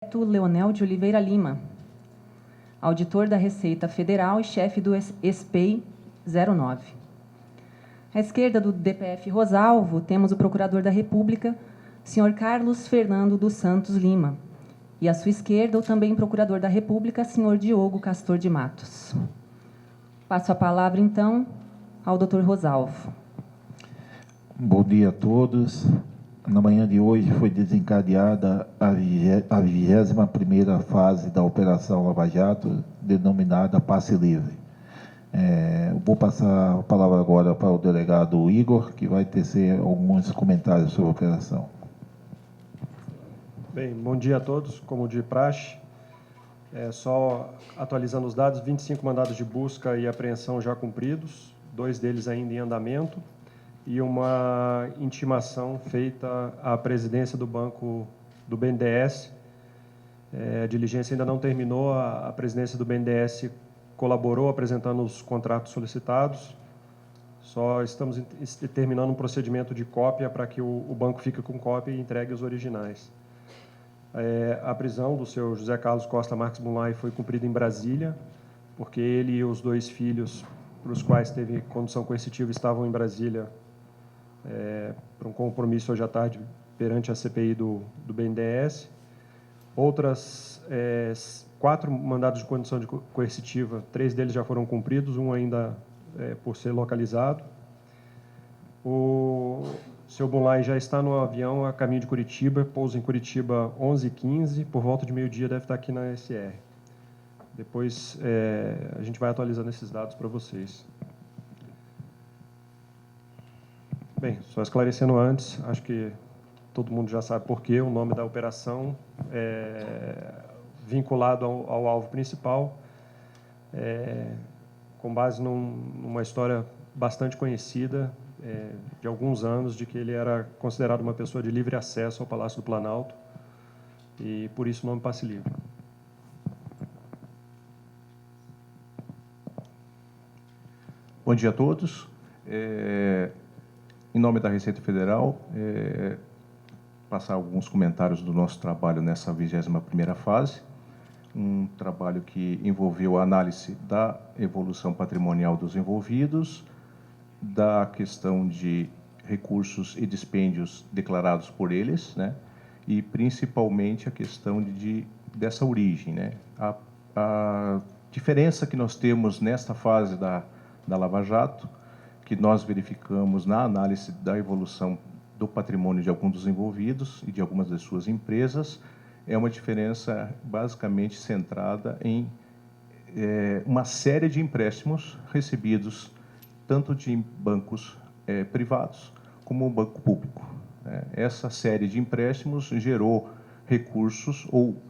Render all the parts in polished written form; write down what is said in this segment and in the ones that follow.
Leonel de Oliveira Lima, auditor da Receita Federal e chefe do SPEI 09. À esquerda do DPF Rosalvo, temos o Procurador da República, senhor Carlos Fernando dos Santos Lima, e à sua esquerda, o também Procurador da República, senhor Diogo Castor de Matos. Passo a palavra, então, ao doutor Rosalvo. Bom dia a todos. Na manhã de hoje foi desencadeada a 21ª fase da Operação Lava Jato, denominada Passe Livre. Vou passar a palavra agora para o delegado Igor, que vai tecer alguns comentários sobre a operação. Bem, bom dia a todos. Como de praxe, só atualizando os dados, 25 mandados de busca e apreensão já cumpridos, 2 deles ainda em andamento, e uma intimação feita à presidência do banco do BNDES. A diligência ainda não terminou, a presidência do BNDES colaborou apresentando os contratos solicitados, só estamos terminando um procedimento de cópia para que o banco fique com cópia e entregue os originais. A prisão do senhor José Carlos Costa Marques Bunlai foi cumprida em Brasília, porque ele e os 2 filhos, para os quais teve condução coercitiva, estavam em Brasília para um compromisso hoje à tarde perante a CPI do BNDES. Outras 4 mandados de condução coercitiva, 3 deles já foram cumpridos, um ainda por ser localizado. O seu Bunlai já está no avião a caminho de Curitiba, pousa em Curitiba 11h15, por volta de meio-dia deve estar aqui na SR. Depois a gente vai atualizando esses dados para vocês. Bem, só esclarecendo antes, acho que todo mundo já sabe por quê, o nome da operação vinculado ao alvo principal, com base numa história bastante conhecida, de alguns anos, de que ele era considerado uma pessoa de livre acesso ao Palácio do Planalto, e por isso o nome Passe Livre. Bom dia a todos. Em nome da Receita Federal, passar alguns comentários do nosso trabalho nessa 21ª fase, um trabalho que envolveu a análise da evolução patrimonial dos envolvidos, da questão de recursos e dispêndios declarados por eles, né? E principalmente a questão dessa origem, né? A diferença que nós temos nesta fase da Lava Jato, que nós verificamos na análise da evolução do patrimônio de alguns dos envolvidos e de algumas das suas empresas, é uma diferença basicamente centrada em uma série de empréstimos recebidos tanto de bancos privados como o banco público. Essa série de empréstimos gerou recursos ou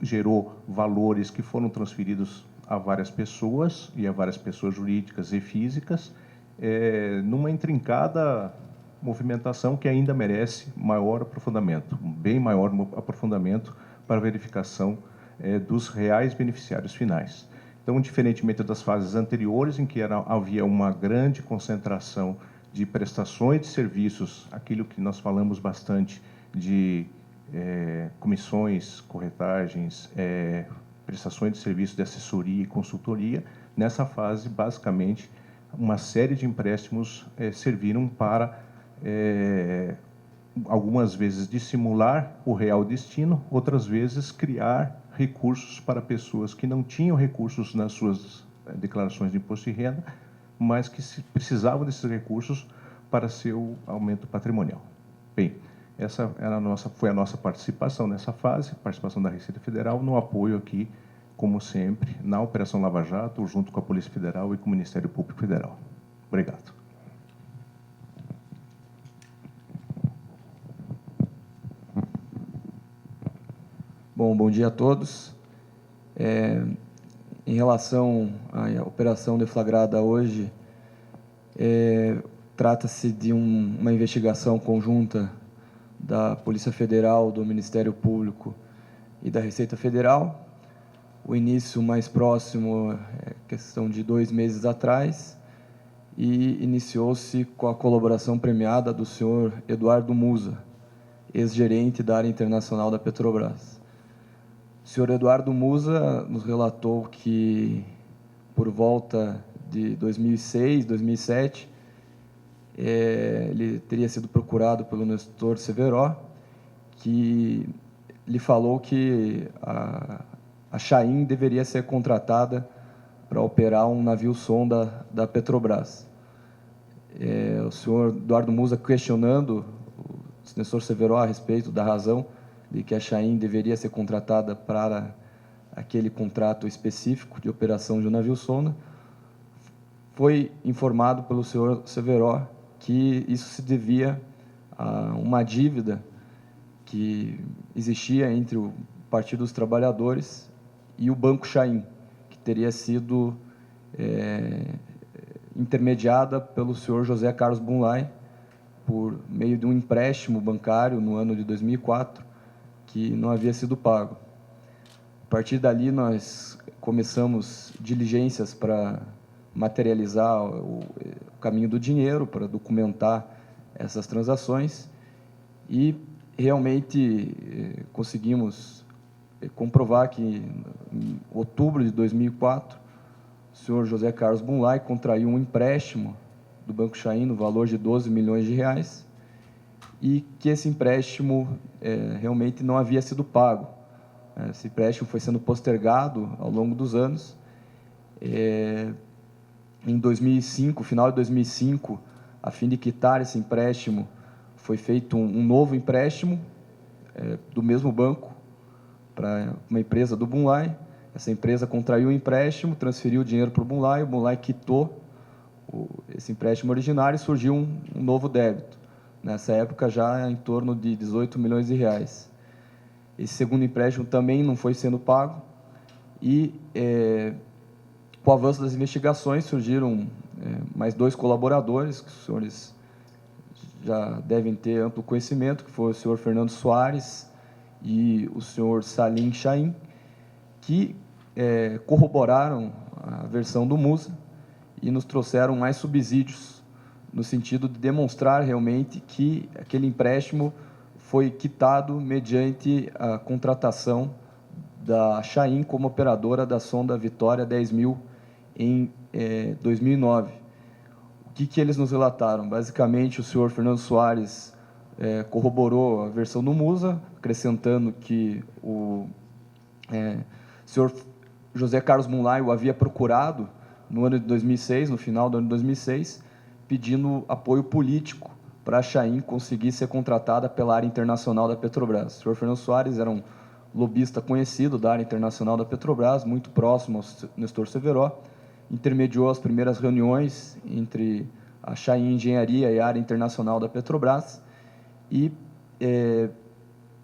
gerou valores que foram transferidos a várias pessoas e a várias pessoas jurídicas e físicas, numa intrincada movimentação que ainda merece maior aprofundamento, um bem maior aprofundamento para verificação dos reais beneficiários finais. Então, diferentemente das fases anteriores, em que havia uma grande concentração de prestações de serviços, aquilo que nós falamos bastante de comissões, corretagens, prestações de serviços de assessoria e consultoria, nessa fase, basicamente, uma série de empréstimos serviram para, algumas vezes, dissimular o real destino, outras vezes, criar recursos para pessoas que não tinham recursos nas suas declarações de imposto de renda, mas que precisavam desses recursos para seu aumento patrimonial. Bem, essa foi a nossa participação nessa fase, participação da Receita Federal, no apoio aqui, como sempre, na Operação Lava Jato, junto com a Polícia Federal e com o Ministério Público Federal. Obrigado. Bom dia a todos. Em relação à operação deflagrada hoje, trata-se de uma investigação conjunta da Polícia Federal, do Ministério Público e da Receita Federal. O início mais próximo é questão de 2 meses atrás e iniciou-se com a colaboração premiada do senhor Eduardo Musa, ex-gerente da área internacional da Petrobras. senhor Eduardo Musa nos relatou que, por volta de 2006, 2007, ele teria sido procurado pelo Nestor Severo, que lhe falou que a Chain deveria ser contratada para operar um navio sonda da Petrobras. O senhor Eduardo Musa questionando o Nestor Severo a respeito da razão de que a Chain deveria ser contratada para aquele contrato específico de operação de um navio sonda, foi informado pelo senhor Severo que isso se devia a uma dívida que existia entre o Partido dos Trabalhadores e o Banco Chain, que teria sido intermediada pelo senhor José Carlos Bunlai por meio de um empréstimo bancário no ano de 2004, que não havia sido pago. A partir dali, nós começamos diligências para materializar o caminho do dinheiro, para documentar essas transações, e realmente conseguimos comprovar que, em outubro de 2004, o senhor José Carlos Bunlai contraiu um empréstimo do Banco Chain no valor de 12 milhões de reais e que esse empréstimo realmente não havia sido pago. Esse empréstimo foi sendo postergado ao longo dos anos. Em 2005, final de 2005, a fim de quitar esse empréstimo, foi feito um novo empréstimo do mesmo banco para uma empresa do Bunlai. Essa empresa contraiu o empréstimo, transferiu o dinheiro para o Bunlai quitou esse empréstimo originário e surgiu um novo débito. Nessa época, já em torno de 18 milhões de reais. Esse segundo empréstimo também não foi sendo pago e, com o avanço das investigações, surgiram mais 2 colaboradores, que os senhores já devem ter amplo conhecimento, que foi o senhor Fernando Soares e o senhor Salim Chain, que corroboraram a versão do Musa e nos trouxeram mais subsídios, no sentido de demonstrar realmente que aquele empréstimo foi quitado mediante a contratação da Chain como operadora da sonda Vitória 10.000 em 2009. O que eles nos relataram? Basicamente, o senhor Fernando Soares corroborou a versão do Musa, acrescentando que o senhor José Carlos Bunlai o havia procurado no ano de 2006, no final do ano de 2006, pedindo apoio político para a Chain conseguir ser contratada pela área internacional da Petrobras. O senhor Fernando Soares era um lobista conhecido da área internacional da Petrobras, muito próximo ao Nestor Severo, intermediou as primeiras reuniões entre a Chain Engenharia e a área internacional da Petrobras e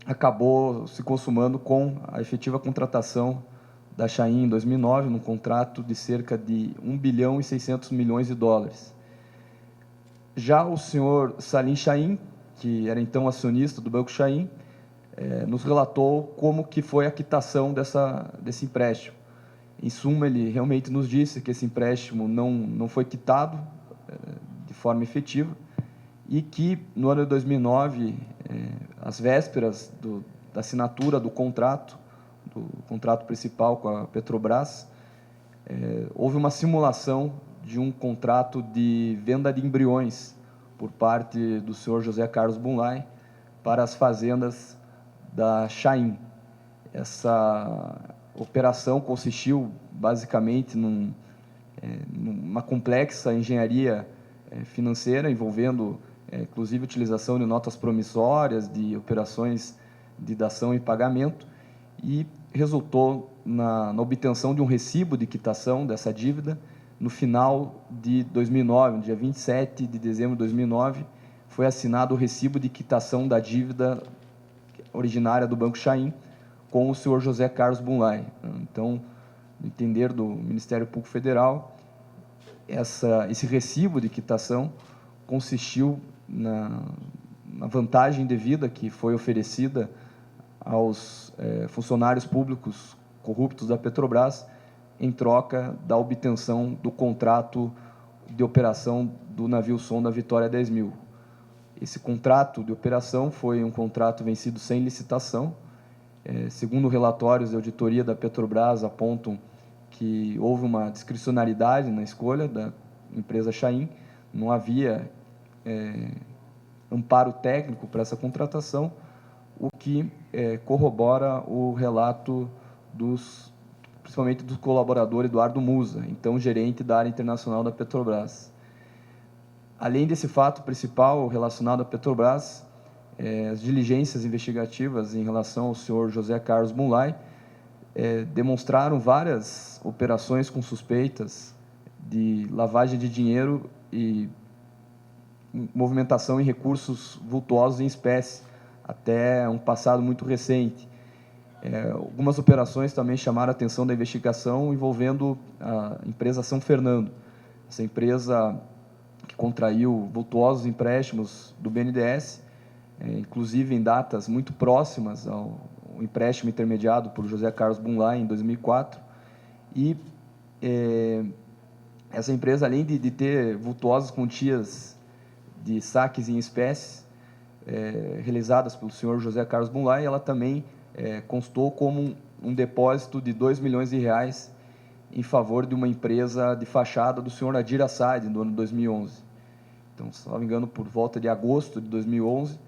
acabou se consumando com a efetiva contratação da Chain em 2009, num contrato de cerca de 1 bilhão e 600 milhões de dólares. Já o senhor Salim Chain, que era então acionista do Banco Chain, nos relatou como que foi a quitação desse empréstimo. Em suma, ele realmente nos disse que esse empréstimo não foi quitado de forma efetiva e que, no ano de 2009, às vésperas da assinatura do contrato principal com a Petrobras, houve uma simulação de um contrato de venda de embriões por parte do senhor José Carlos Bunlai para as fazendas da Chain. Essa operação consistiu, basicamente, numa complexa engenharia financeira, envolvendo, inclusive, utilização de notas promissórias, de operações de dação e pagamento, e resultou na obtenção de um recibo de quitação dessa dívida no final de 2009, no dia 27 de dezembro de 2009, foi assinado o recibo de quitação da dívida originária do Banco Chain com o senhor José Carlos Bunlai. Então, no entender do Ministério Público Federal, esse recibo de quitação consistiu na vantagem devida que foi oferecida aos funcionários públicos corruptos da Petrobras em troca da obtenção do contrato de operação do navio sonda Vitória 10.000. Esse contrato de operação foi um contrato vencido sem licitação Segundo relatórios de auditoria da Petrobras, apontam que houve uma discricionariedade na escolha da empresa Chain, não havia amparo técnico para essa contratação, o que corrobora o relato principalmente do colaborador Eduardo Musa, então gerente da área internacional da Petrobras. Além desse fato principal relacionado à Petrobras, as diligências investigativas em relação ao senhor José Carlos Bunlai demonstraram várias operações com suspeitas de lavagem de dinheiro e movimentação em recursos vultuosos em espécie, até um passado muito recente. Algumas operações também chamaram a atenção da investigação envolvendo a empresa São Fernando. Essa empresa que contraiu vultuosos empréstimos do BNDES, inclusive em datas muito próximas ao empréstimo intermediado por José Carlos Bunlai em 2004. E essa empresa, além de ter vultuosas quantias de saques em espécies realizadas pelo senhor José Carlos Bunlai, ela também constou como um depósito de R$2 milhões em favor de uma empresa de fachada do senhor Adir Assad, no ano de 2011. Então, se não me engano, por volta de agosto de 2011,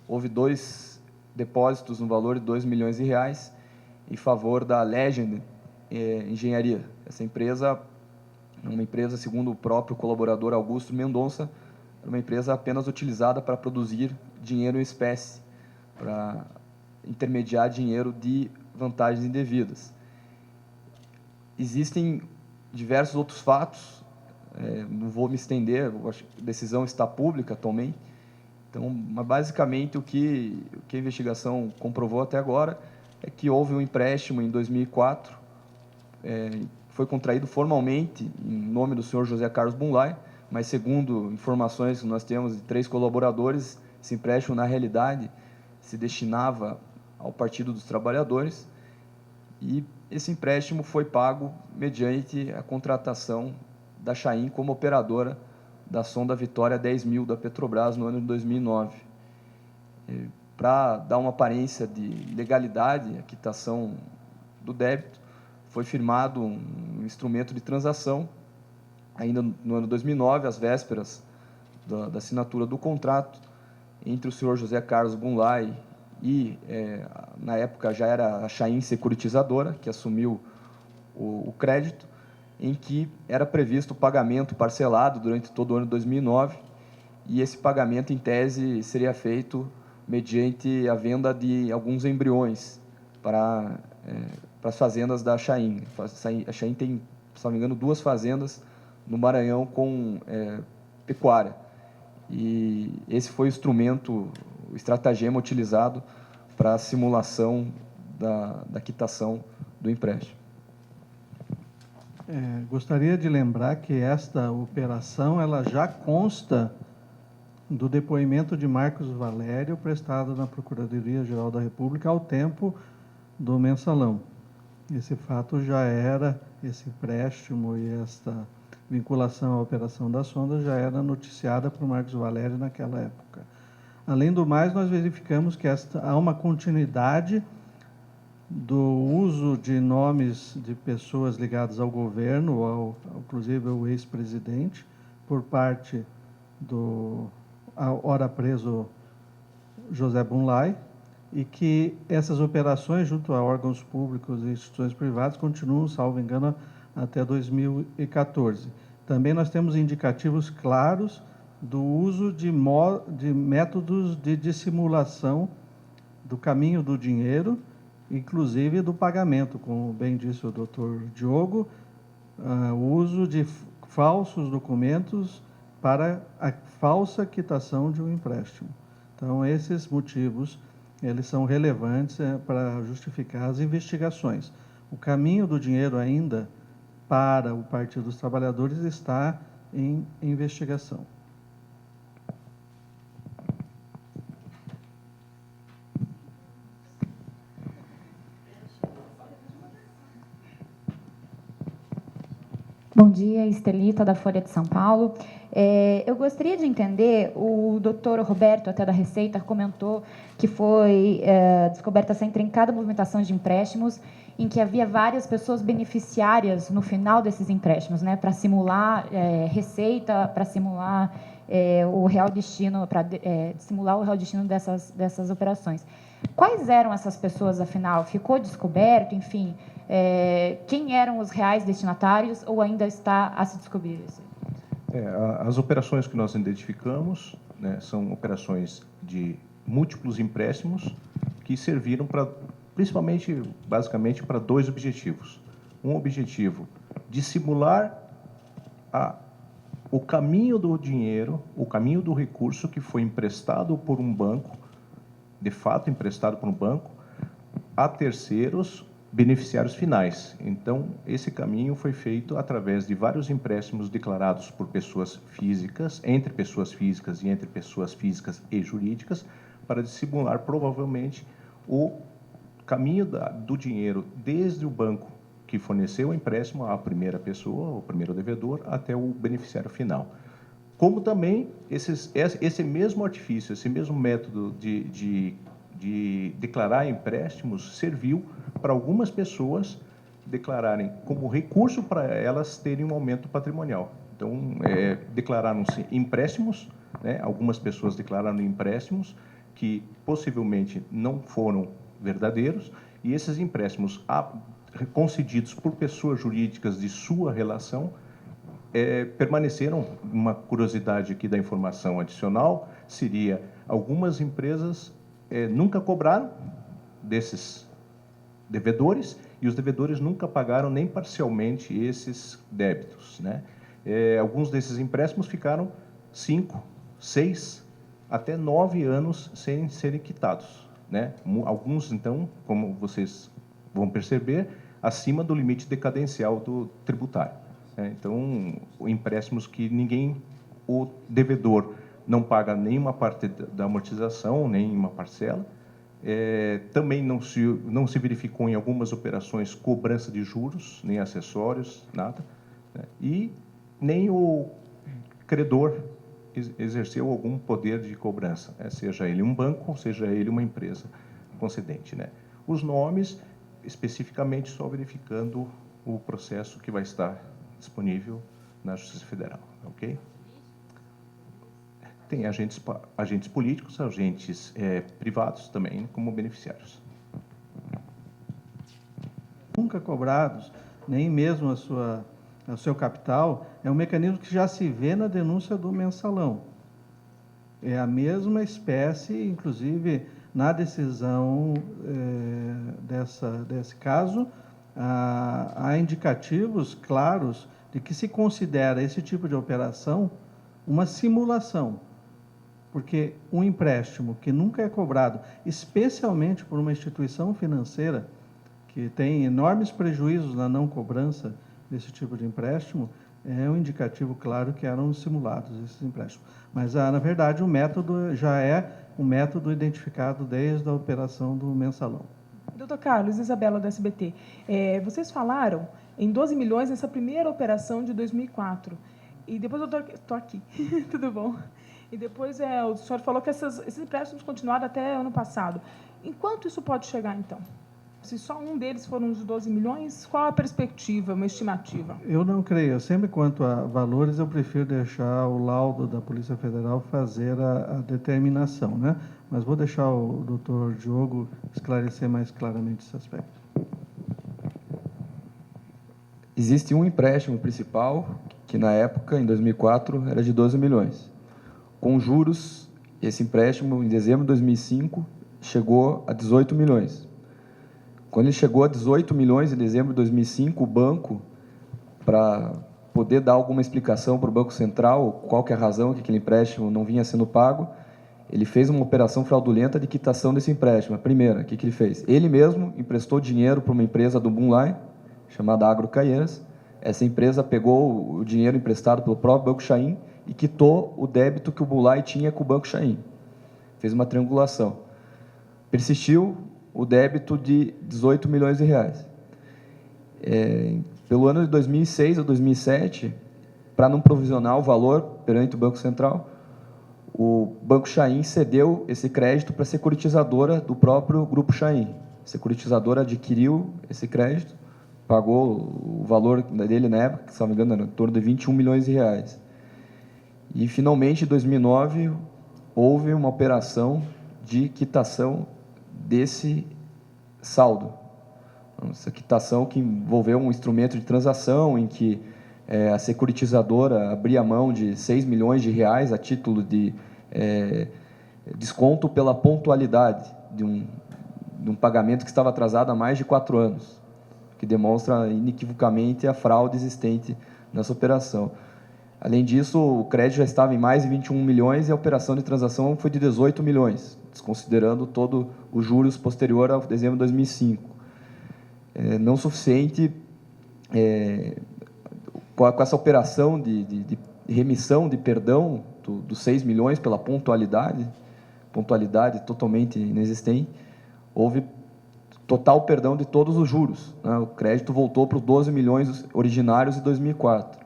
houve 2 depósitos no valor de R$2 milhões em favor da Legend Engenharia. Essa empresa, uma empresa, segundo o próprio colaborador Augusto Mendonça, era uma empresa apenas utilizada para produzir dinheiro em espécie, para intermediar dinheiro de vantagens indevidas. Existem diversos outros fatos, não vou me estender, acho que a decisão está pública atualmente. Então, mas basicamente, o que a investigação comprovou até agora é que houve um empréstimo em 2004, foi contraído formalmente em nome do senhor José Carlos Bunlai, mas segundo informações que nós temos de 3 colaboradores, esse empréstimo, na realidade, se destinava ao Partido dos Trabalhadores, e esse empréstimo foi pago mediante a contratação da Chain como operadora da sonda Vitória 10.000 da Petrobras no ano de 2009. Para dar uma aparência de legalidade, a quitação do débito, foi firmado um instrumento de transação, ainda no ano de 2009, às vésperas da assinatura do contrato, entre o senhor José Carlos Bunlai e, na época, já era a Chain Securitizadora, que assumiu o crédito, em que era previsto o pagamento parcelado durante todo o ano de 2009, e esse pagamento, em tese, seria feito mediante a venda de alguns embriões para as fazendas da Chain. A Chain tem, se não me engano, 2 fazendas no Maranhão com pecuária. E esse foi o instrumento, o estratagema utilizado para a simulação da quitação do empréstimo. Gostaria de lembrar que esta operação ela já consta do depoimento de Marcos Valério, prestado na Procuradoria-Geral da República ao tempo do mensalão. Esse fato já era, esse empréstimo e esta vinculação à operação da sonda já era noticiada por Marcos Valério naquela época. Além do mais, nós verificamos que há uma continuidade do uso de nomes de pessoas ligadas ao governo, inclusive ao ex-presidente, por parte do ora preso José Bunlai, e que essas operações junto a órgãos públicos e instituições privadas continuam, salvo engano, até 2014. Também nós temos indicativos claros do uso de métodos de dissimulação do caminho do dinheiro, inclusive do pagamento, como bem disse o doutor Diogo, o uso de falsos documentos para a falsa quitação de um empréstimo. Então, esses motivos, eles são relevantes para justificar as investigações. O caminho do dinheiro ainda para o Partido dos Trabalhadores está em investigação. Bom dia, Estelita, da Folha de São Paulo. Eu gostaria de entender, o doutor Roberto, até da Receita, comentou que foi descoberta essa intrincada movimentação de empréstimos, em que havia várias pessoas beneficiárias no final desses empréstimos, né, para simular receita, para simular o real destino, para simular o real destino dessas operações. Quais eram essas pessoas, afinal? Ficou descoberto, enfim, quem eram os reais destinatários ou ainda está a se descobrir isso? As operações que nós identificamos, né, são operações de múltiplos empréstimos que serviram para, principalmente, basicamente, para dois objetivos. Um objetivo de simular o caminho do dinheiro, o caminho do recurso que foi emprestado por um banco, de fato emprestado por um banco, a terceiros beneficiários finais. Então, esse caminho foi feito através de vários empréstimos declarados por pessoas físicas, entre pessoas físicas e entre pessoas físicas e jurídicas, para simular, provavelmente, o caminho do dinheiro desde o banco que forneceu o empréstimo à primeira pessoa, o primeiro devedor, até o beneficiário final. Como também esse mesmo artifício, esse mesmo método de declarar empréstimos serviu para algumas pessoas declararem como recurso para elas terem um aumento patrimonial. Então, declararam-se empréstimos, né? Algumas pessoas declararam empréstimos que possivelmente não foram verdadeiros, e esses empréstimos concedidos por pessoas jurídicas de sua relação permaneceram. Uma curiosidade aqui da informação adicional seria: algumas empresas nunca cobraram desses devedores, e os devedores nunca pagaram nem parcialmente esses débitos, né? Alguns desses empréstimos ficaram 5, 6, até 9 anos sem serem quitados, né? Alguns, então, como vocês vão perceber, acima do limite decadencial do tributário. Então, empréstimos que o devedor não paga nenhuma parte da amortização, nem uma parcela. Também não se verificou em algumas operações cobrança de juros, nem acessórios, nada, né? E nem o credor exerceu algum poder de cobrança, né? Seja ele um banco, ou seja ele uma empresa concedente, né? Os nomes, especificamente, só verificando o processo que vai estar disponível na Justiça Federal, ok? Tem agentes políticos, agentes privados também como beneficiários. Nunca cobrados, nem mesmo o seu capital, é um mecanismo que já se vê na denúncia do mensalão. É a mesma espécie, inclusive, na decisão desse caso, há indicativos claros de que se considera esse tipo de operação uma simulação, porque um empréstimo que nunca é cobrado, especialmente por uma instituição financeira que tem enormes prejuízos na não cobrança desse tipo de empréstimo, é um indicativo claro que eram simulados esses empréstimos. Mas, na verdade, o método já é um método identificado desde a operação do mensalão. Doutor Carlos, Isabela, do SBT. Vocês falaram em 12 milhões nessa primeira operação de 2004. E depois, estou aqui, tudo bom? E depois o senhor falou que esses empréstimos continuaram até ano passado. Em quanto isso pode chegar, então? Se só um deles foram os 12 milhões, qual a perspectiva, uma estimativa? Eu não creio. Sempre quanto a valores, eu prefiro deixar o laudo da Polícia Federal fazer a determinação, né? Mas vou deixar o doutor Diogo esclarecer mais claramente esse aspecto. Existe um empréstimo principal, que na época, em 2004, era de 12 milhões. Com juros, esse empréstimo, em dezembro de 2005, chegou a 18 milhões. Quando ele chegou a 18 milhões em dezembro de 2005, o banco, para poder dar alguma explicação para o Banco Central, qual que é a razão que aquele empréstimo não vinha sendo pago, ele fez uma operação fraudulenta de quitação desse empréstimo. A primeira, o que ele fez? Ele mesmo emprestou dinheiro para uma empresa do Moonline, chamada Agro Caieiras. Essa empresa pegou o dinheiro emprestado pelo próprio Banco Chain e quitou o débito que o Moonline tinha com o Banco Chain. Fez uma triangulação. Persistiu o débito de 18 milhões de reais. Pelo ano de 2006 a 2007, para não provisionar o valor perante o Banco Central, o Banco Chain cedeu esse crédito para a securitizadora do próprio Grupo Chain. A securitizadora adquiriu esse crédito, pagou o valor dele na época, se não me engano, era em torno de 21 milhões de reais. E, finalmente, em 2009, houve uma operação de quitação desse saldo. Essa quitação que envolveu um instrumento de transação em que a securitizadora abria mão de 6 milhões de reais a título de desconto pela pontualidade de um pagamento que estava atrasado há mais de 4 anos, que demonstra inequivocamente a fraude existente nessa operação. Além disso, o crédito já estava em mais de 21 milhões e a operação de transação foi de 18 milhões, desconsiderando todo os juros posterior ao dezembro de 2005. Não suficiente, com essa operação de remissão de perdão dos 6 milhões pela pontualidade totalmente inexistente, houve total perdão de todos os juros, né? O crédito voltou para os 12 milhões originários de 2004.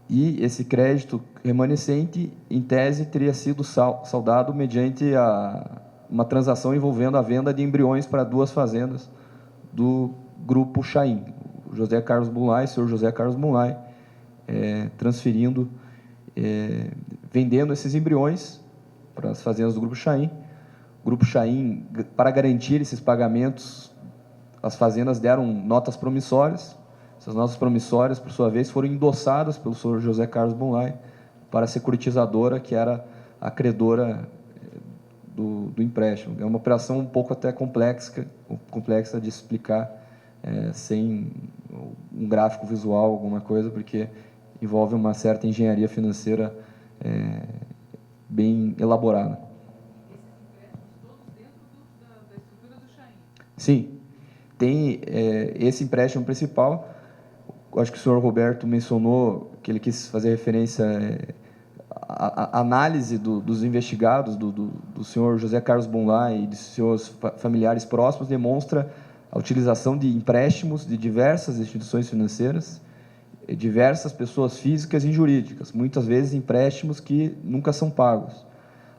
E esse crédito remanescente, em tese, teria sido saldado mediante uma transação envolvendo a venda de embriões para 2 fazendas do Grupo Chain, o José Carlos Bunlai, o senhor José Carlos Bunlai, vendendo esses embriões para as fazendas do Grupo Chain. O Grupo Chain, para garantir esses pagamentos, as fazendas deram notas promissórias. Essas notas promissórias, por sua vez, foram endossadas pelo senhor José Carlos Bunlai para a securitizadora, que era a credora do empréstimo. É uma operação um pouco até complexa de explicar sem um gráfico visual, alguma coisa, porque envolve uma certa engenharia financeira bem elaborada. Sim, tem esse empréstimo principal. Acho que o senhor Roberto mencionou que ele quis fazer referência à análise dos investigados, do senhor José Carlos Bunlai e de seus familiares próximos, demonstra a utilização de empréstimos de diversas instituições financeiras, diversas pessoas físicas e jurídicas, muitas vezes empréstimos que nunca são pagos.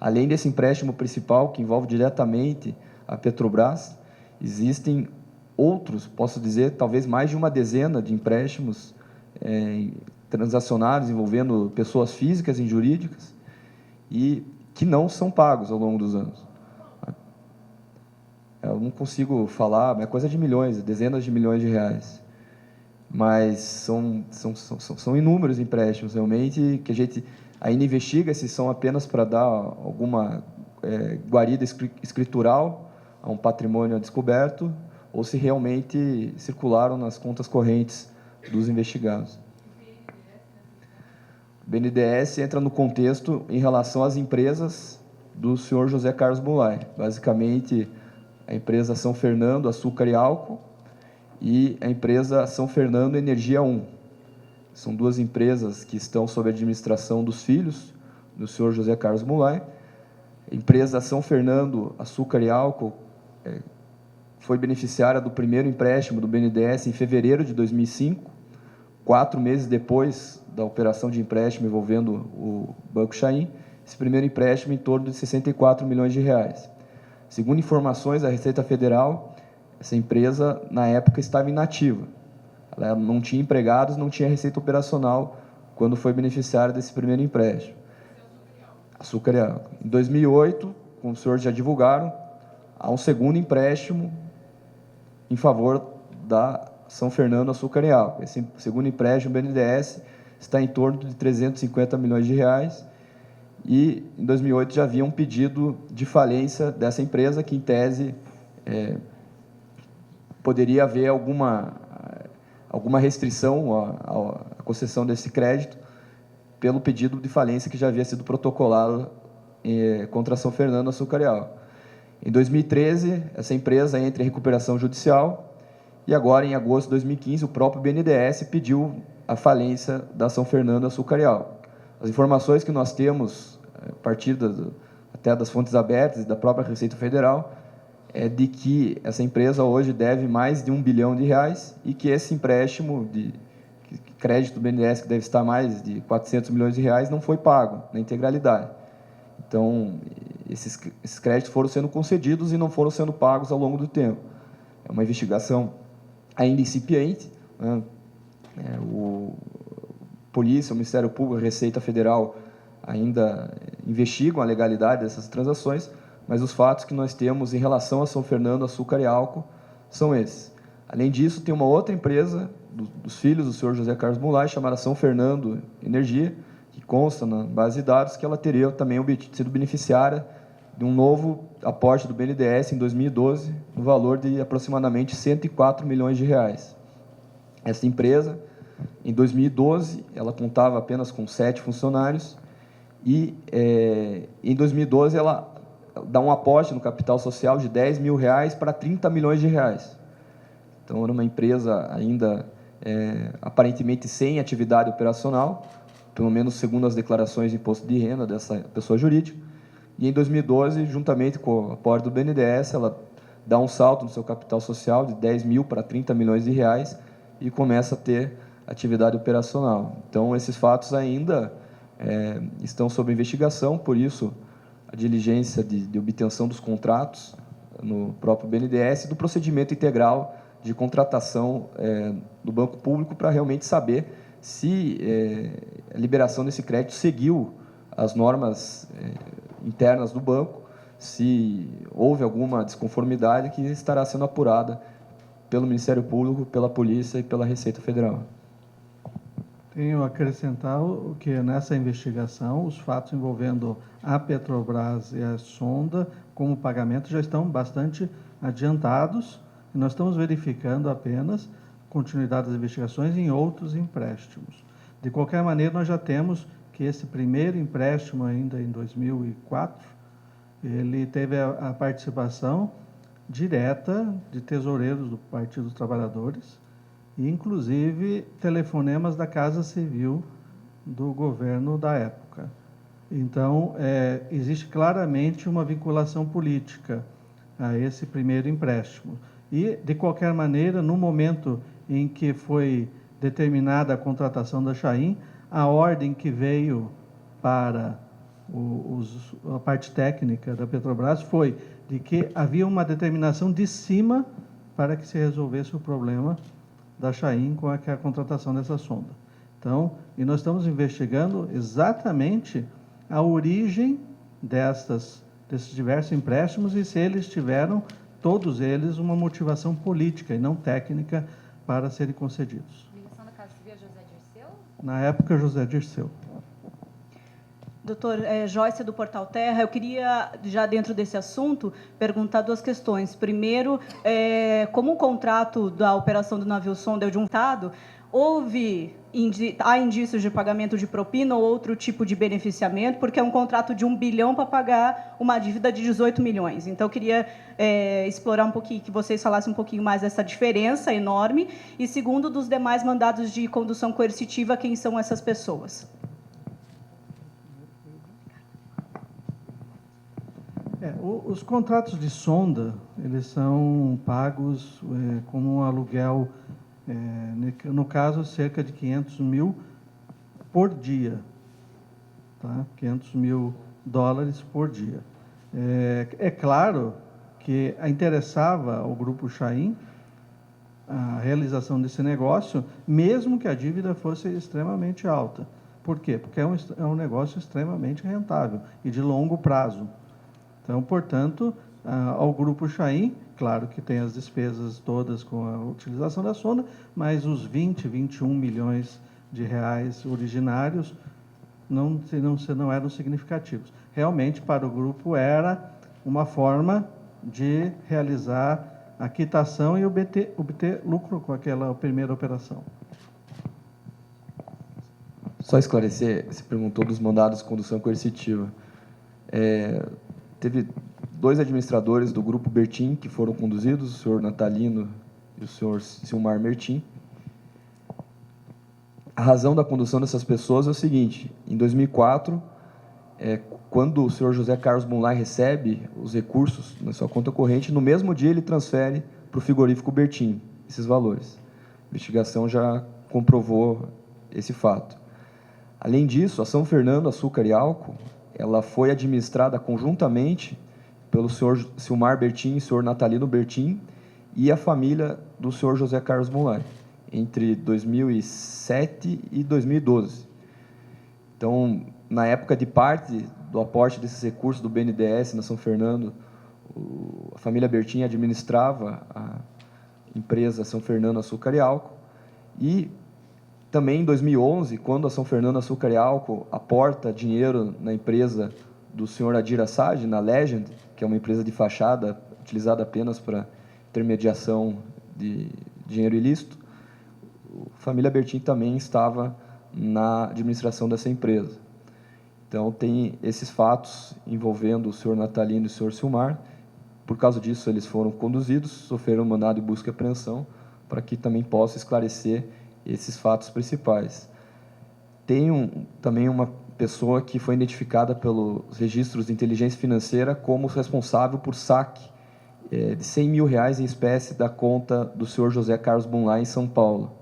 Além desse empréstimo principal, que envolve diretamente a Petrobras, existem outros, posso dizer, talvez mais de uma dezena de empréstimos transacionados envolvendo pessoas físicas e jurídicas e que não são pagos ao longo dos anos. Eu não consigo falar, é coisa de milhões, dezenas de milhões de reais. Mas são inúmeros empréstimos, realmente, que a gente ainda investiga se são apenas para dar alguma guarida escritural a um patrimônio descoberto, ou se realmente circularam nas contas correntes dos investigados. O BNDES entra no contexto em relação às empresas do senhor José Carlos Bunlai. Basicamente, a empresa São Fernando Açúcar e Álcool e a empresa São Fernando Energia 1. São 2 empresas que estão sob a administração dos filhos do senhor José Carlos Bunlai. A empresa São Fernando Açúcar e Álcool foi beneficiária do primeiro empréstimo do BNDES em fevereiro de 2005, 4 meses depois da operação de empréstimo envolvendo o Banco Chain. Esse primeiro empréstimo em torno de 64 milhões de reais. Segundo informações da Receita Federal, essa empresa, na época, estava inativa. Ela não tinha empregados, não tinha receita operacional quando foi beneficiária desse primeiro empréstimo. Açúcar e Álcool. Em 2008, como os senhores já divulgaram, há um segundo empréstimo em favor da São Fernando Açúcar e Álcool. Esse segundo empréstimo, o BNDES, está em torno de 350 milhões de reais. E, em 2008, já havia um pedido de falência dessa empresa, que, em tese, poderia haver alguma restrição à concessão desse crédito pelo pedido de falência que já havia sido protocolado contra a São Fernando Açúcar e Álcool. Em 2013, essa empresa entra em recuperação judicial e agora, em agosto de 2015, o próprio BNDES pediu a falência da São Fernando Açúcar e Álcool. As informações que nós temos, a partir até das fontes abertas e da própria Receita Federal, é de que essa empresa hoje deve mais de R$ 1 bilhão e que esse empréstimo de crédito do BNDES, que deve estar mais de R$ 400 milhões, não foi pago na integralidade. Então, esses créditos foram sendo concedidos e não foram sendo pagos ao longo do tempo. É uma investigação ainda incipiente, né? O Polícia, o Ministério Público, a Receita Federal ainda investigam a legalidade dessas transações, mas os fatos que nós temos em relação a São Fernando, Açúcar e Álcool são esses. Além disso, tem uma outra empresa dos filhos do senhor José Carlos Mulay, chamada São Fernando Energia, que consta na base de dados que ela teria também sido beneficiária de um novo aporte do BNDES em 2012, no valor de aproximadamente R$ 104 milhões. Essa empresa, em 2012, ela contava apenas com 7 funcionários e, em 2012, ela dá um aporte no capital social de R$ 10 mil para R$ 30 milhões. Então, era uma empresa ainda aparentemente sem atividade operacional, pelo menos segundo as declarações de imposto de renda dessa pessoa jurídica. E em 2012, juntamente com o aporte do BNDES, ela dá um salto no seu capital social de 10 mil para 30 milhões de reais e começa a ter atividade operacional. Então, esses fatos ainda estão sob investigação, por isso a diligência de obtenção dos contratos no próprio BNDES e do procedimento integral de contratação do Banco Público para realmente saber se a liberação desse crédito seguiu as normas internas do banco, se houve alguma desconformidade que estará sendo apurada pelo Ministério Público, pela Polícia e pela Receita Federal. Tenho a acrescentar que nessa investigação os fatos envolvendo a Petrobras e a Sonda como pagamento já estão bastante adiantados e nós estamos verificando apenas continuidade das investigações em outros empréstimos. De qualquer maneira, nós já temos que esse primeiro empréstimo, ainda em 2004, ele teve a participação direta de tesoureiros do Partido dos Trabalhadores, e inclusive telefonemas da Casa Civil do governo da época. Então, existe claramente uma vinculação política a esse primeiro empréstimo. E, de qualquer maneira, no momento em que foi determinada a contratação da Chain, a ordem que veio para a parte técnica da Petrobras foi de que havia uma determinação de cima para que se resolvesse o problema da Chain com a contratação dessa sonda. Então, e nós estamos investigando exatamente a origem desses diversos empréstimos e se eles tiveram, todos eles, uma motivação política e não técnica para serem concedidos. Ligação da Casa Civil, José Dirceu? Na época, José Dirceu. Doutor Joyce, do Portal Terra, eu queria, já dentro desse assunto, perguntar 2 questões. Primeiro, como o contrato da operação do navio sonda é de um Estado, há indícios de pagamento de propina ou outro tipo de beneficiamento, porque é um contrato de R$ 1 bilhão para pagar uma dívida de 18 milhões. Então, eu queria explorar um pouquinho, que vocês falassem um pouquinho mais dessa diferença enorme. E, segundo, dos demais mandados de condução coercitiva, quem são essas pessoas? Os contratos de sonda, eles são pagos como um aluguel, no caso, cerca de 500 mil por dia, tá? 500 mil dólares por dia. É claro que interessava ao Grupo Chain a realização desse negócio, mesmo que a dívida fosse extremamente alta. Por quê? Porque é um negócio extremamente rentável e de longo prazo. Então, portanto, ao Grupo Chain, claro que tem as despesas todas com a utilização da sonda, mas os 21 milhões de reais originários não eram significativos. Realmente, para o grupo, era uma forma de realizar a quitação e obter lucro com aquela primeira operação. Só esclarecer, você perguntou dos mandados de condução coercitiva. Teve 2 administradores do Grupo Bertin que foram conduzidos, o senhor Natalino e o senhor Silmar Mertin. A razão da condução dessas pessoas é o seguinte: em 2004, quando o senhor José Carlos Bunlai recebe os recursos na sua conta corrente, no mesmo dia ele transfere para o frigorífico Bertin esses valores. A investigação já comprovou esse fato. Além disso, a São Fernando Açúcar e Álcool, ela foi administrada conjuntamente pelo senhor Silmar Bertin e senhor Natalino Bertin e a família do senhor José Carlos Bunlai, entre 2007 e 2012. Então, na época de parte do aporte desses recursos do BNDES na São Fernando, a família Bertin administrava a empresa São Fernando Açúcar e Álcool, e também em 2011, quando a São Fernando Açúcar e Álcool aporta dinheiro na empresa do senhor Adir Assad, na Legend, que é uma empresa de fachada utilizada apenas para intermediação de dinheiro ilícito, a família Bertin também estava na administração dessa empresa. Então, tem esses fatos envolvendo o senhor Natalino e o senhor Silmar. Por causa disso, eles foram conduzidos, sofreram mandado de busca e apreensão, para que também possa esclarecer esses fatos principais. Tem também uma pessoa que foi identificada pelos registros de inteligência financeira como responsável por saque de R$100 mil em espécie da conta do senhor José Carlos Bunlai em São Paulo.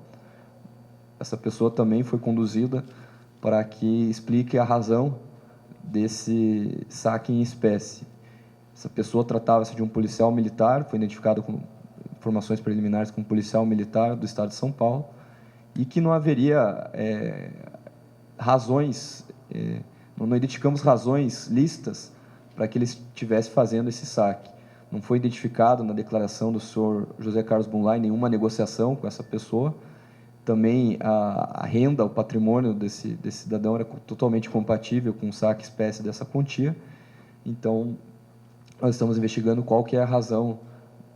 Essa pessoa também foi conduzida para que explique a razão desse saque em espécie. Essa pessoa tratava-se de um policial militar, foi identificado com informações preliminares como policial militar do estado de São Paulo, e que não haveria razões, não identificamos razões lícitas para que ele estivesse fazendo esse saque. Não foi identificado na declaração do senhor José Carlos Bunlai nenhuma negociação com essa pessoa. Também a renda, o patrimônio desse cidadão era totalmente compatível com o saque espécie dessa quantia. Então, nós estamos investigando qual que é a razão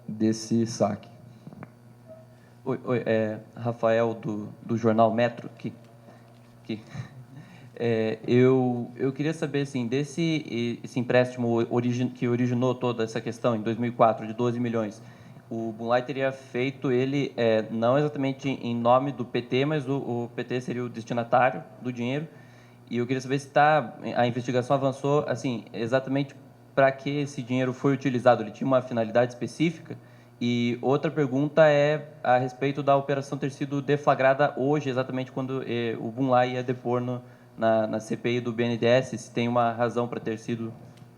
desse saque. Oi, Rafael, do jornal Metro. Eu queria saber, assim, esse empréstimo que originou toda essa questão, em 2004, de 12 milhões, o Bunlai teria feito ele, não exatamente em nome do PT, mas o PT seria o destinatário do dinheiro. E eu queria saber se a investigação avançou, assim, exatamente para que esse dinheiro foi utilizado. Ele tinha uma finalidade específica? E outra pergunta é a respeito da operação ter sido deflagrada hoje, exatamente quando o Bunlai ia depor na CPI do BNDES, se tem uma razão para ter sido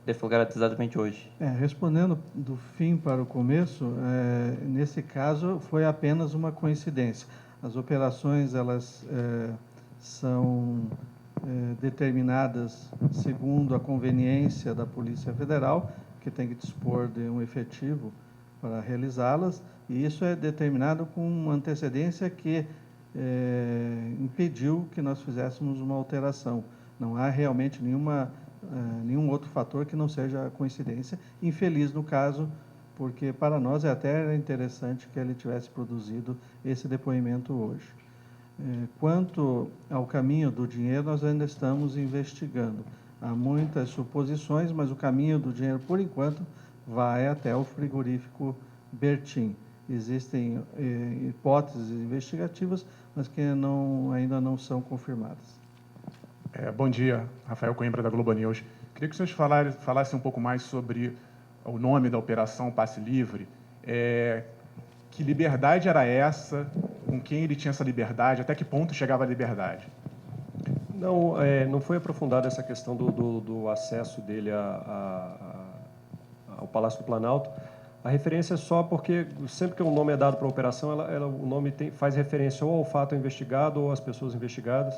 deflagrada exatamente hoje. Respondendo do fim para o começo, nesse caso foi apenas uma coincidência. As operações elas são determinadas segundo a conveniência da Polícia Federal, que tem que dispor de um efetivo para realizá-las, e isso é determinado com uma antecedência que impediu que nós fizéssemos uma alteração. Não há realmente nenhum outro fator que não seja coincidência. Infeliz no caso, porque para nós até interessante que ele tivesse produzido esse depoimento hoje. Quanto ao caminho do dinheiro, nós ainda estamos investigando. Há muitas suposições, mas o caminho do dinheiro, por enquanto, vai até o frigorífico Bertin. Existem hipóteses investigativas, mas que ainda não são confirmadas. Bom dia, Rafael Coimbra, da Globo News. Queria que os senhores falassem um pouco mais sobre o nome da Operação Passe Livre. Que liberdade era essa? Com quem ele tinha essa liberdade? Até que ponto chegava a liberdade? Não foi aprofundada essa questão do acesso dele ao Palácio do Planalto. A referência é só porque, sempre que um nome é dado para a operação, o nome faz referência ou ao fato investigado ou às pessoas investigadas.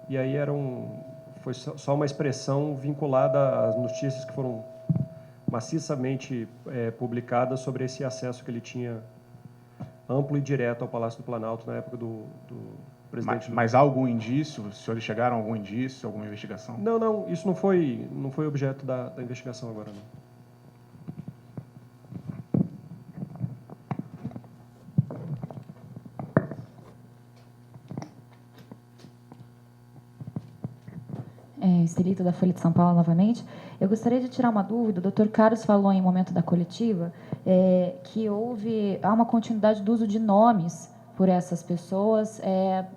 E aí foi só uma expressão vinculada às notícias que foram maciçamente publicadas sobre esse acesso que ele tinha amplo e direto ao Palácio do Planalto na época do presidente. Mas há algum indício? Os senhores chegaram a algum indício, alguma investigação? Não, isso não foi objeto da investigação agora, não. Estelita, da Folha de São Paulo, novamente. Eu gostaria de tirar uma dúvida. O doutor Carlos falou em momento da coletiva que há uma continuidade do uso de nomes por essas pessoas,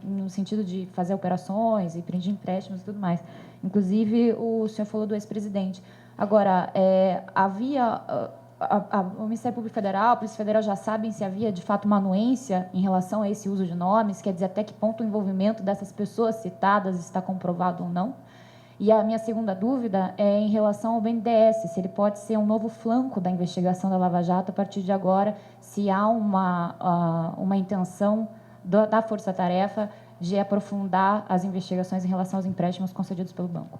no sentido de fazer operações e prender empréstimos e tudo mais. Inclusive, o senhor falou do ex-presidente. Agora, o Ministério Público Federal, a Polícia Federal já sabem se havia, de fato, uma anuência em relação a esse uso de nomes? Quer dizer, até que ponto o envolvimento dessas pessoas citadas está comprovado ou não? E a minha segunda dúvida é em relação ao BNDES, se ele pode ser um novo flanco da investigação da Lava Jato a partir de agora, se há uma intenção da Força Tarefa de aprofundar as investigações em relação aos empréstimos concedidos pelo banco.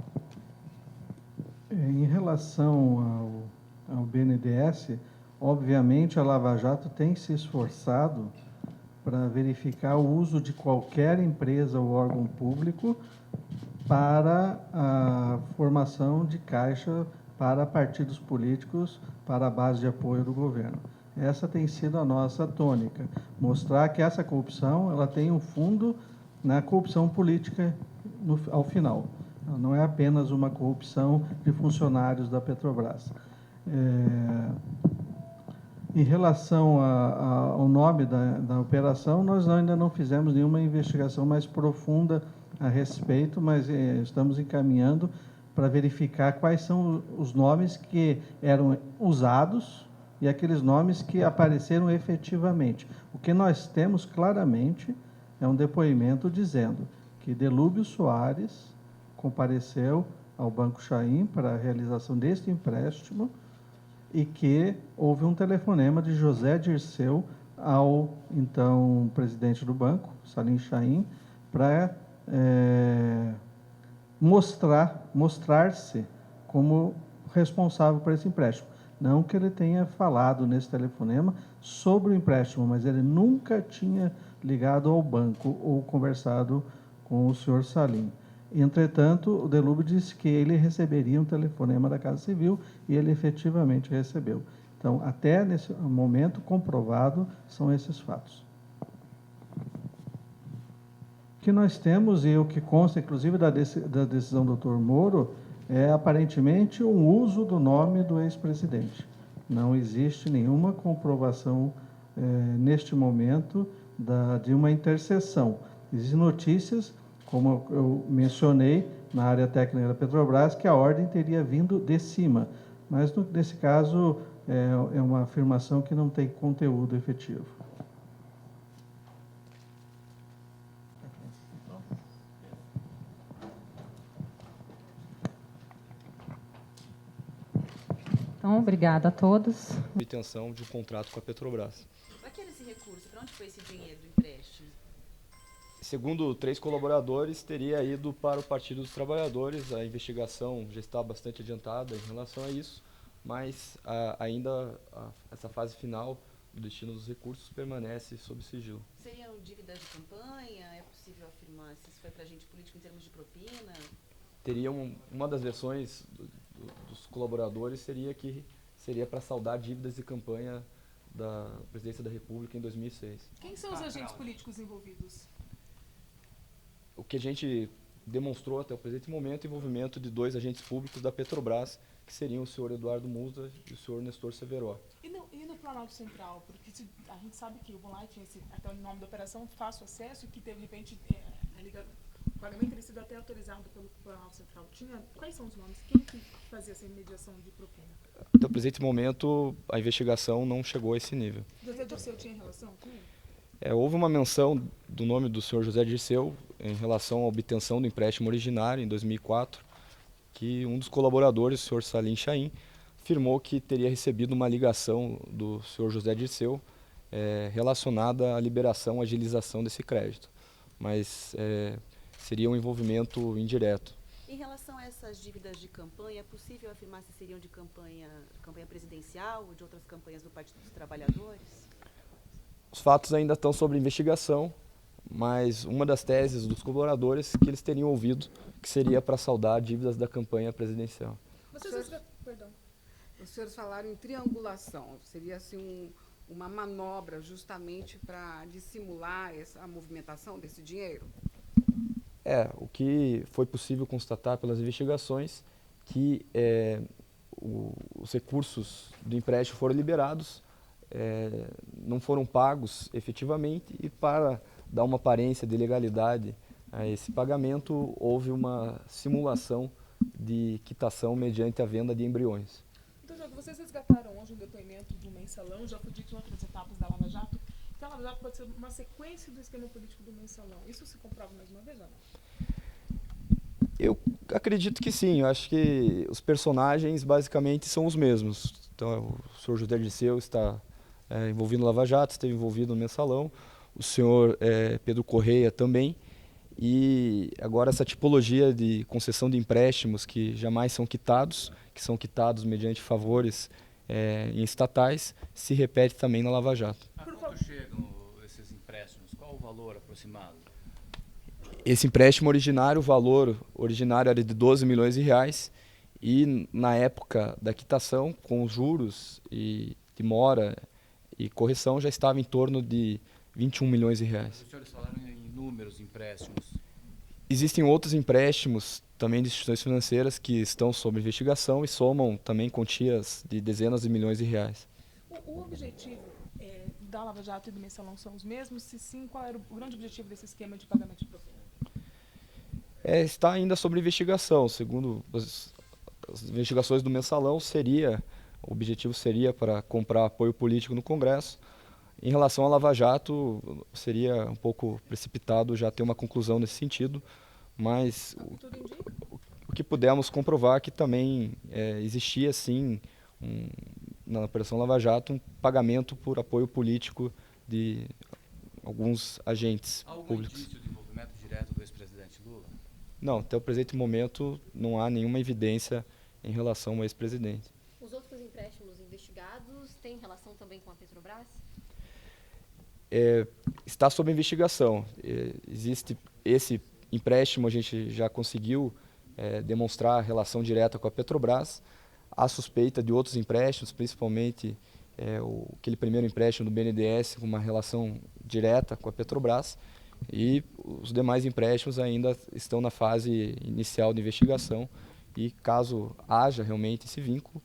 Em relação ao BNDES, obviamente a Lava Jato tem se esforçado para verificar o uso de qualquer empresa ou órgão público para a formação de caixa para partidos políticos, para a base de apoio do governo. Essa tem sido a nossa tônica, mostrar que essa corrupção ela tem um fundo na corrupção política ao final. Não é apenas uma corrupção de funcionários da Petrobras. Em relação ao nome da operação, nós ainda não fizemos nenhuma investigação mais profunda a respeito, mas estamos encaminhando para verificar quais são os nomes que eram usados e aqueles nomes que apareceram efetivamente. O que nós temos claramente é um depoimento dizendo que Delúbio Soares compareceu ao Banco Chaim para a realização deste empréstimo e que houve um telefonema de José Dirceu ao então presidente do banco, Salim Chaim, para mostrar-se como responsável por esse empréstimo. Não que ele tenha falado nesse telefonema sobre o empréstimo, mas ele nunca tinha ligado ao banco ou conversado com o senhor Salim. Entretanto, o Delúbio disse que ele receberia um telefonema da Casa Civil e ele efetivamente recebeu. Então, até nesse momento comprovado, são esses fatos. O que nós temos, e o que consta, inclusive, da decisão do Dr. Moro, é aparentemente um uso do nome do ex-presidente. Não existe nenhuma comprovação, neste momento, de uma interseção. Existem notícias, como eu mencionei, na área técnica da Petrobras, que a ordem teria vindo de cima. Mas, nesse caso, é uma afirmação que não tem conteúdo efetivo. Então, obrigada a todos. Obtenção de um contrato com a Petrobras. Para que era esse recurso? Para onde foi esse dinheiro do empréstimo? Segundo 3 colaboradores, teria ido para o Partido dos Trabalhadores. A investigação já está bastante adiantada em relação a isso, mas essa fase final do destino dos recursos permanece sob sigilo. Seriam dívidas de campanha? É possível afirmar se isso foi para agente político em termos de propina? Teria uma das versões dos colaboradores seria para saldar dívidas de campanha da Presidência da República em 2006. Quem são os agentes políticos envolvidos? O que a gente demonstrou até o presente momento é o envolvimento de 2 agentes públicos da Petrobras, que seriam o senhor Eduardo Musa e o senhor Nestor Severo. E no Planalto Central? Porque a gente sabe que o Bonlai tinha até o nome da operação, fácil acesso, e que, de repente, o pagamento teria sido até autorizado pelo Planalto Central. Quais são os nomes? Quem que fazia essa mediação de propina? Até o presente momento, a investigação não chegou a esse nível. José Dirceu tinha relação com ele? Houve uma menção do nome do senhor José Dirceu em relação à obtenção do empréstimo originário em 2004, que um dos colaboradores, o senhor Salim Chaim, afirmou que teria recebido uma ligação do senhor José Dirceu relacionada à liberação, agilização desse crédito. Mas seria um envolvimento indireto. Em relação a essas dívidas de campanha, é possível afirmar se seriam de campanha presidencial ou de outras campanhas do Partido dos Trabalhadores? Os fatos ainda estão sob investigação, mas uma das teses dos colaboradores que eles teriam ouvido que seria para saldar dívidas da campanha presidencial. Os senhores falaram em triangulação. Seria assim uma manobra justamente para dissimular a movimentação desse dinheiro? O que foi possível constatar pelas investigações que os recursos do empréstimo foram liberados, não foram pagos efetivamente, e para dar uma aparência de legalidade a esse pagamento, houve uma simulação de quitação mediante a venda de embriões. Então, já que vocês resgataram hoje um depoimento do mensalão, já foi dito em outras etapas da Lava Jato, que a Lava Jato pode ser uma sequência do esquema político do mensalão. Isso se comprova mais uma vez ou não? Eu acredito que sim, eu acho que os personagens basicamente são os mesmos. Então, o senhor José Dirceu está envolvido no Lava Jato, esteve envolvido no mensalão, o senhor Pedro Correia também, e agora essa tipologia de concessão de empréstimos que jamais são quitados, que são quitados mediante favores em estatais, se repete também na Lava Jato. A quanto chegam esses empréstimos? Qual o valor aproximado? Esse empréstimo originário, o valor originário era de 12 milhões de reais e na época da quitação, com os juros e de mora e correção, já estava em torno de 21 milhões de reais. Os senhores falaram em inúmeros empréstimos. Existem outros empréstimos também de instituições financeiras que estão sob investigação e somam também quantias de dezenas de milhões de reais. O objetivo da Lava Jato e do mensalão são os mesmos? Se sim, qual era o grande objetivo desse esquema de pagamento de propina? Está ainda sob investigação. Segundo as investigações do mensalão, o objetivo seria para comprar apoio político no Congresso. Em relação à Lava Jato, seria um pouco precipitado já ter uma conclusão nesse sentido, mas o que pudemos comprovar é que também existia, sim, na Operação Lava Jato, um pagamento por apoio político de alguns agentes públicos. Há algum indício de envolvimento direto do ex-presidente Lula? Não, até o presente momento não há nenhuma evidência em relação ao ex-presidente. Os outros empréstimos investigados têm relação também com a Petrobras? Está sob investigação. Existe esse empréstimo, a gente já conseguiu demonstrar relação direta com a Petrobras. Há suspeita de outros empréstimos, principalmente aquele primeiro empréstimo do BNDES com uma relação direta com a Petrobras. E os demais empréstimos ainda estão na fase inicial de investigação e caso haja realmente esse vínculo,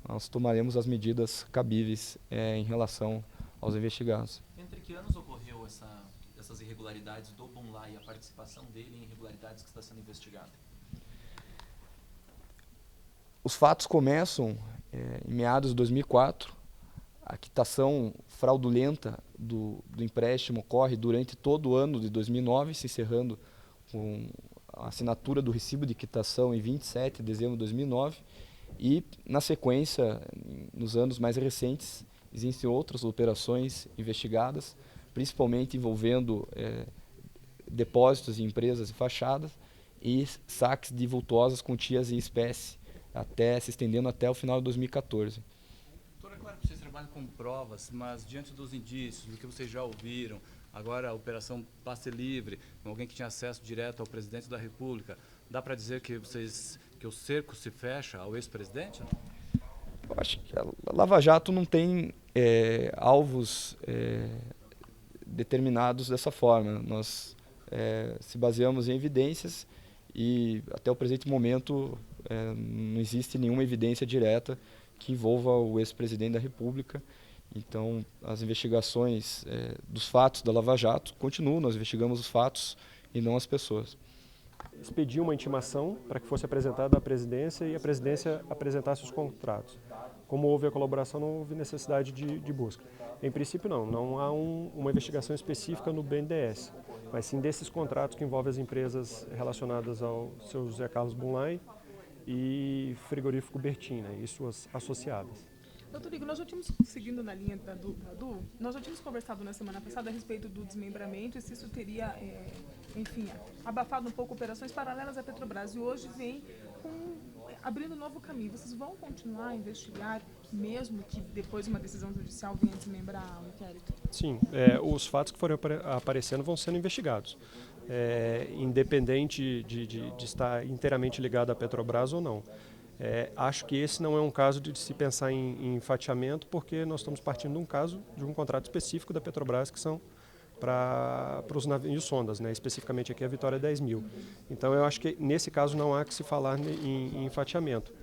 nós tomaremos as medidas cabíveis em relação aos investigados. Entre que anos ocorreu essas irregularidades do Bunlai e a participação dele em irregularidades que está sendo investigada? Os fatos começam em meados de 2004. A quitação fraudulenta do empréstimo ocorre durante todo o ano de 2009, se encerrando com a assinatura do recibo de quitação em 27 de dezembro de 2009. E, na sequência, nos anos mais recentes, existem outras operações investigadas, principalmente envolvendo depósitos em empresas e fachadas e saques de vultuosas quantias em espécie, se estendendo até o final de 2014. Doutor, é claro que vocês trabalham com provas, mas diante dos indícios, do que vocês já ouviram, agora a Operação Passe Livre, com alguém que tinha acesso direto ao presidente da República, dá para dizer que o cerco se fecha ao ex-presidente? Eu acho que a Lava Jato não tem alvos determinados dessa forma. Nós se baseamos em evidências e até o presente momento não existe nenhuma evidência direta que envolva o ex-presidente da República. Então, as investigações dos fatos da Lava Jato continuam, nós investigamos os fatos e não as pessoas. Expediu uma intimação para que fosse apresentada à presidência e a presidência apresentasse os contratos. Como houve a colaboração, não houve necessidade de busca. Em princípio, não há uma investigação específica no BNDES, mas sim desses contratos que envolvem as empresas relacionadas ao seu José Carlos Bunlai e Frigorífico Bertin, e suas associadas. Doutor Igor, nós já tínhamos, seguindo na linha da Du, nós já tínhamos conversado na semana passada a respeito do desmembramento e se isso teria, abafado um pouco operações paralelas à Petrobras. E hoje vem abrindo um novo caminho. Vocês vão continuar a investigar, mesmo que depois de uma decisão judicial venha desmembrar o inquérito? Sim, os fatos que forem aparecendo vão sendo investigados. Independente de estar inteiramente ligado à Petrobras ou não. Acho que esse não é um caso de se pensar em fatiamento, porque nós estamos partindo de um caso de um contrato específico da Petrobras, que são para os navios sondas, né? Especificamente aqui a Vitória 10.000. Então eu acho que nesse caso não há que se falar em fatiamento.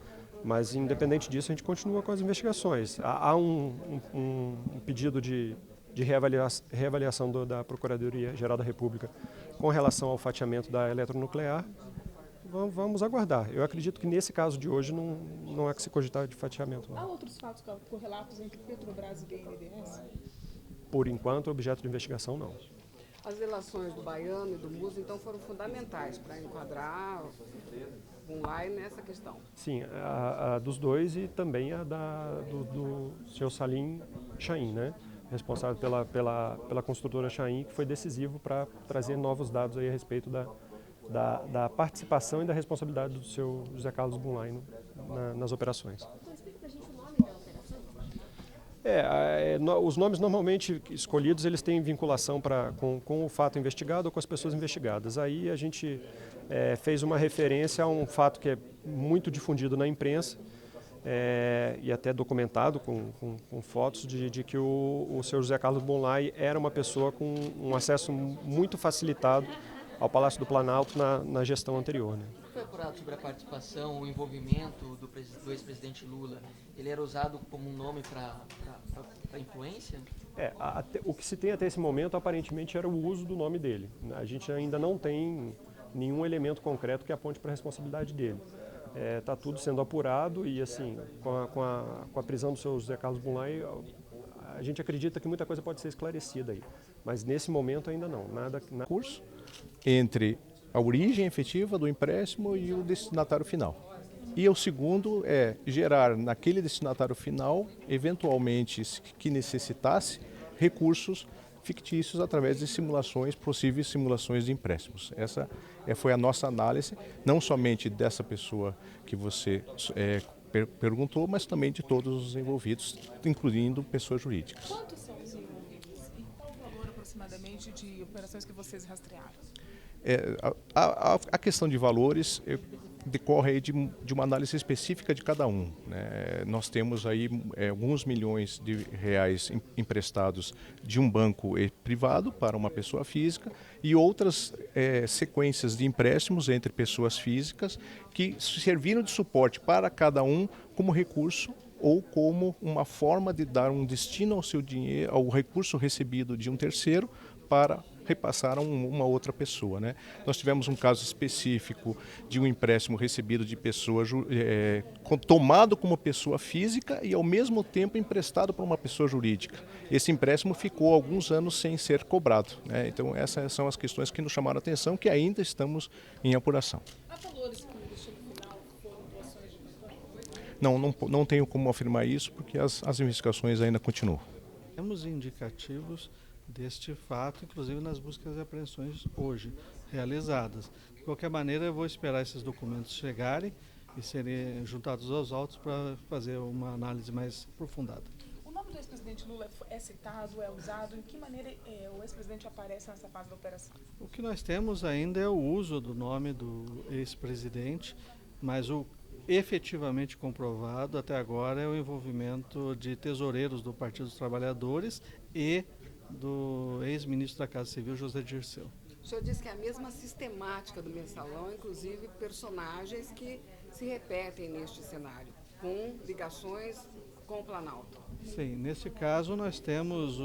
Mas independente disso, a gente continua com as investigações. Há um pedido de de reavaliação da Procuradoria-Geral da República com relação ao fatiamento da eletronuclear. Vamos aguardar. Eu acredito que nesse caso de hoje não há que se cogitar de fatiamento. Não. Há outros fatos correlatos entre Petrobras e BNDES? Por enquanto, objeto de investigação, não. As relações do Baiano e do Musa, então, foram fundamentais para enquadrar o Bunlai nessa questão. Sim, a dos dois e também a do senhor Salim Chaim, né? Responsável pela construtora Chaim, que foi decisivo para trazer novos dados aí a respeito da participação e da responsabilidade do seu José Carlos Bunlai nas operações. Então, explica para a gente o nome da operação. Os nomes normalmente escolhidos, eles têm vinculação com o fato investigado ou com as pessoas investigadas. Aí a gente fez uma referência a um fato que é muito difundido na imprensa e até documentado com fotos de que o senhor José Carlos Bunlai era uma pessoa com um acesso muito facilitado ao Palácio do Planalto na gestão anterior. Né? Foi apurado sobre a participação, o envolvimento do ex-presidente Lula. Ele era usado como um nome para influência? O que se tem até esse momento, aparentemente, era o uso do nome dele. A gente ainda não tem nenhum elemento concreto que aponte para a responsabilidade dele. Está tudo sendo apurado e, assim, com a prisão do seu José Carlos Bunlai, a gente acredita que muita coisa pode ser esclarecida aí. Mas, nesse momento, ainda não. Nada. Curso entre a origem efetiva do empréstimo e o destinatário final. E o segundo é gerar naquele destinatário final, eventualmente, que necessitasse, recursos fictícios através de simulações, possíveis simulações de empréstimos. Essa foi a nossa análise, não somente dessa pessoa que você perguntou, mas também de todos os envolvidos, incluindo pessoas jurídicas. Quantos são os envolvidos? E qual o valor aproximadamente de operações que vocês rastrearam? A questão de valores decorre aí de uma análise específica de cada um. Né? Nós temos aí alguns milhões de reais emprestados de um banco privado para uma pessoa física e outras sequências de empréstimos entre pessoas físicas que serviram de suporte para cada um como recurso ou como uma forma de dar um destino ao seu dinheiro, ao recurso recebido de um terceiro para repassar a uma outra pessoa. Né? Nós tivemos um caso específico de um empréstimo recebido de pessoa, tomado como pessoa física e ao mesmo tempo emprestado para uma pessoa jurídica. Esse empréstimo ficou alguns anos sem ser cobrado. Né? Então essas são as questões que nos chamaram a atenção, que ainda estamos em apuração. Há valores que no destino final foram doações de campanha? Não tenho como afirmar isso, porque as investigações ainda continuam. Temos indicativos deste fato, inclusive nas buscas e apreensões hoje realizadas. De qualquer maneira, eu vou esperar esses documentos chegarem e serem juntados aos autos para fazer uma análise mais aprofundada. O nome do ex-presidente Lula é citado, é usado? Em que maneira o ex-presidente aparece nessa fase da operação? O que nós temos ainda é o uso do nome do ex-presidente, mas o efetivamente comprovado até agora é o envolvimento de tesoureiros do Partido dos Trabalhadores e do ex-ministro da Casa Civil, José Dirceu. O senhor disse que é a mesma sistemática do mensalão, inclusive personagens que se repetem neste cenário, com ligações com o Planalto. Sim, nesse caso nós temos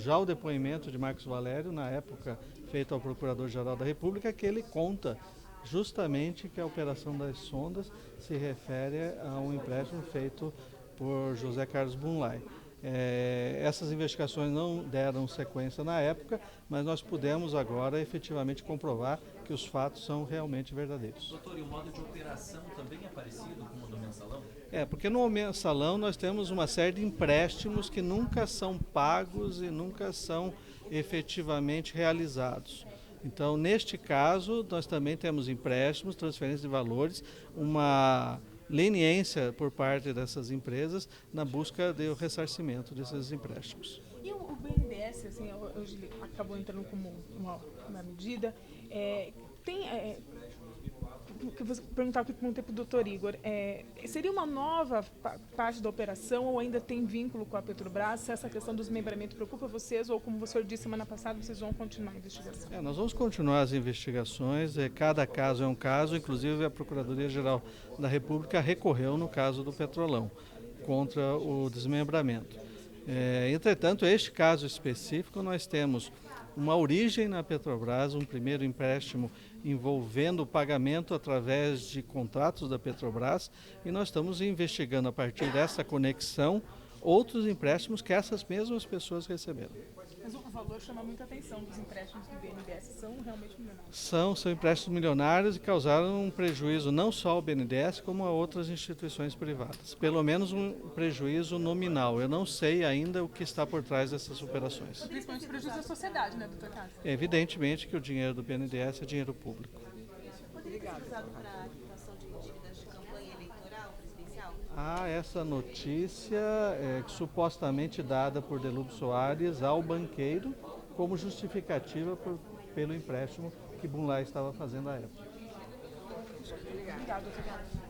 já o depoimento de Marcos Valério, na época feito ao Procurador-Geral da República, que ele conta justamente que a operação das sondas se refere a um empréstimo feito por José Carlos Bunlai. Essas investigações não deram sequência na época, mas nós pudemos agora efetivamente comprovar que os fatos são realmente verdadeiros. Doutor, e o modo de operação também é parecido com o do mensalão? Porque no mensalão nós temos uma série de empréstimos que nunca são pagos e nunca são efetivamente realizados. Então, neste caso, nós também temos empréstimos, transferências de valores, uma leniência por parte dessas empresas na busca do ressarcimento desses empréstimos. E o BNDES, assim, hoje acabou entrando como uma medida, que você perguntava aqui com o tempo do doutor Igor, seria uma nova parte da operação ou ainda tem vínculo com a Petrobras? Se essa questão dos desmembramento preocupa vocês ou, como você disse semana passada, vocês vão continuar a investigação? Nós vamos continuar as investigações, cada caso é um caso, inclusive a Procuradoria-Geral da República recorreu no caso do Petrolão contra o desmembramento. Entretanto, este caso específico, nós temos uma origem na Petrobras, um primeiro empréstimo envolvendo o pagamento através de contratos da Petrobras, e nós estamos investigando a partir dessa conexão outros empréstimos que essas mesmas pessoas receberam. Mas o valor chama muita atenção dos empréstimos do BNDES, são realmente milionários? São empréstimos milionários e causaram um prejuízo não só ao BNDES, como a outras instituições privadas. Pelo menos um prejuízo nominal. Eu não sei ainda o que está por trás dessas operações. Principalmente prejuízo à sociedade, né, doutor Cássio? Evidentemente que o dinheiro do BNDES é dinheiro público. Poderia ser usado para a quitação de dívidas de campanha eleitoral presidencial? Há essa notícia supostamente dada por Delúbio Soares ao banqueiro como justificativa pelo empréstimo que Bunlai estava fazendo à época. Obrigado, doutor Cássio.